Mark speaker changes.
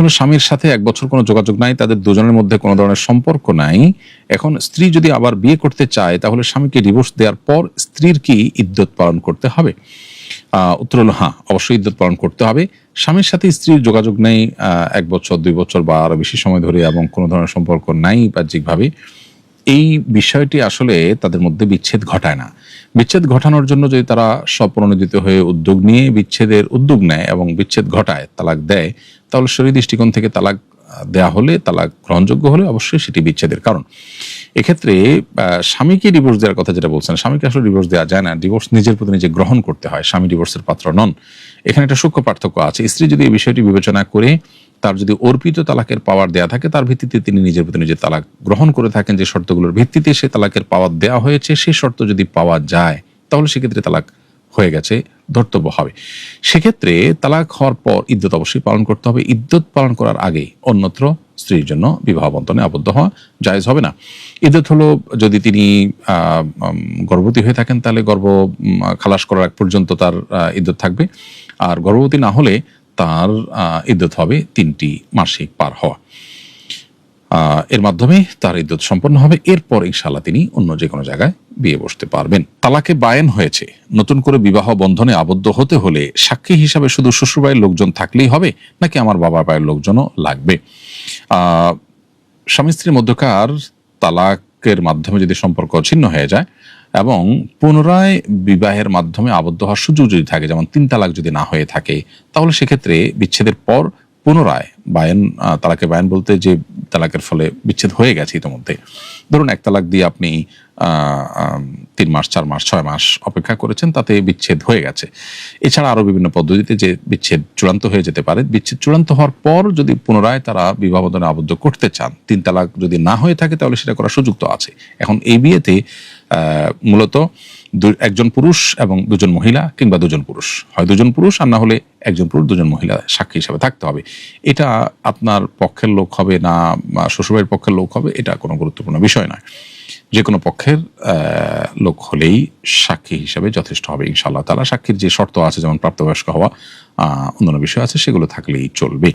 Speaker 1: হলো স্বামীর সাথে 1 বছর কোনো যোগাযোগ নাই, তাদের দুজনের মধ্যে কোনো ধরনের সম্পর্ক নাই। এখন স্ত্রী যদি আবার বিয়ে করতে চায় তাহলে স্বামীকে ডিভোর্স দেওয়ার পর স্ত্রীর কি ইদ্যত পালন করতে হবে? উত্তর হলো হ্যাঁ, অবশ্যই ইদ্যত পালন করতে হবে। স্বামীর সাথে স্ত্রীর যোগাযোগ নেই 1 বছর 2 বছর বা আরো বেশি সময় ধরে এবং কোনো ধরনের সম্পর্ক নাই বাহ্যিকভাবে, এই বিষয়টি আসলে তাদের মধ্যে বিচ্ছেদ ঘটায় না। বিচ্ছেদ ঘটানোর জন্য যদি তারা স্বপ্রণোদিত হয়ে উদ্যোগ নিয়ে বিচ্ছেদের উদ্যোগ নেয় এবং বিচ্ছেদ ঘটায়, তালাক দেয়, তাহলে শরীয়ী দৃষ্টিকোণ থেকে তালাক দেয়া হলে, তালাক গ্রহণযোগ্য হলে অবশ্যই সেটি বিচ্ছেদের কারণ। এক্ষেত্রে স্বামীকে ডিভোর্স দেওয়ার কথা যেটা বলছেন, স্বামীকে আসলে ডিভোর্স দেওয়া যায় না। ডিভোর্স নিজের প্রতি নিজে গ্রহণ করতে হয়, স্বামী ডিভোর্সের পাত্র নন। এখানে একটা সূক্ষ্ম পার্থক্য আছে। স্ত্রী যদি এই বিষয়টি বিবেচনা করে তার যদি অর্পিত তালাকের পাওয়ার দেয়া থাকে, তার ভিত্তিতে তিনি নিজের প্রতি নিজে তালাক গ্রহণ করে থাকেন, যে শর্তগুলোর ভিত্তিতে সে তালাকের পাওয়ার দেওয়া হয়েছে, সেই শর্ত যদি পাওয়া যায় তাহলে সেক্ষেত্রে তালাক হয়ে গেছে, ধর্তব্য হবে। সেক্ষেত্রে তালাক হওয়ার পর ইদ্যত অবশ্যই পালন করতে হবে। ইদ্যত পালন করার আগেই অন্যত্র স্ত্রীর জন্য বিবাহ বন্ধনে আবদ্ধ হওয়া জায়েজ হবে না। ইদ্যত হলো, যদি তিনি গর্ভবতী হয়ে থাকেন তাহলে গর্ভ খালাস করার আগ পর্যন্ত তার ইদ্যত থাকবে, আর গর্ভবতী না হলে তার ইদ্যত হবে 3টি মাসিক পার হওয়া। এর মাধ্যমে তার ইদ্যত সম্পন্ন হবে। এরপর ইনশাআল্লাহ তিনি অন্য যে কোনো জায়গায় বিয়ে বসতে পারবেন। তালাকে বায়েন হয়েছে, নতুন করে বিবাহ বন্ধনে আবদ্ধ হতে হলে সাক্ষী হিসাবে শুধু শ্বশুরবাড়ির লোকজন থাকলেই হবে নাকি আমার বাবার বাড়ির লোকজনও লাগবে? স্বামী স্ত্রীর মধ্যকার তালাকের মাধ্যমে যদি সম্পর্ক ছিন্ন হয়ে যায় এবং পুনরায় বিবাহের মাধ্যমে আবদ্ধ হওয়ার সুযোগ যদি থাকে, যেমন 3 তালাক যদি না হয়ে থাকে, তাহলে সেক্ষেত্রে বিচ্ছেদের পর পুনরায় বায়ান, তালাকে বায়ান বলতে যে তালাকের ফলে বিচ্ছেদ হয়ে গেছে ইতিমধ্যে, ধরুন 1 তালাক দিয়ে আপনি 3 মাস 4 মাস 6 মাস অপেক্ষা করেছেন, তাতে বিচ্ছেদ হয়ে গেছে। এছাড়া আরো বিভিন্ন পদ্ধতিতে যে বিচ্ছেদ চূড়ান্ত হয়ে যেতে পারে। বিচ্ছেদ চূড়ান্ত হওয়ার পর যদি পুনরায় তারা বিবাহ বন্ধনে আবদ্ধ করতে চান, 3 তালাক যদি না হয়ে থাকে, তাহলে সেটা করার সুযোগ তো আছে। এখন এই বিয়েতে মূলত একজন পুরুষ এবং 2জন মহিলা, কিংবা 2জন পুরুষ, হয় 2জন পুরুষ আর না হলে 1জন পুরুষ 2জন মহিলা সাক্ষী হিসাবে থাকতে হবে। এটা আপনার পক্ষের লোক হবে না শ্বশুরবাড়ির পক্ষের লোক হবে, এটা কোনো গুরুত্বপূর্ণ বিষয় নয়। যে কোনো পক্ষের লোক হলেই সাক্ষী হিসাবে যথেষ্ট হবে ইনশাআল্লাহ তাআলা। সাক্ষীর যে শর্ত আছে, যেমন প্রাপ্তবয়স্ক হওয়া, অন্যান্য বিষয় আছে, সেগুলো থাকলেই চলবে।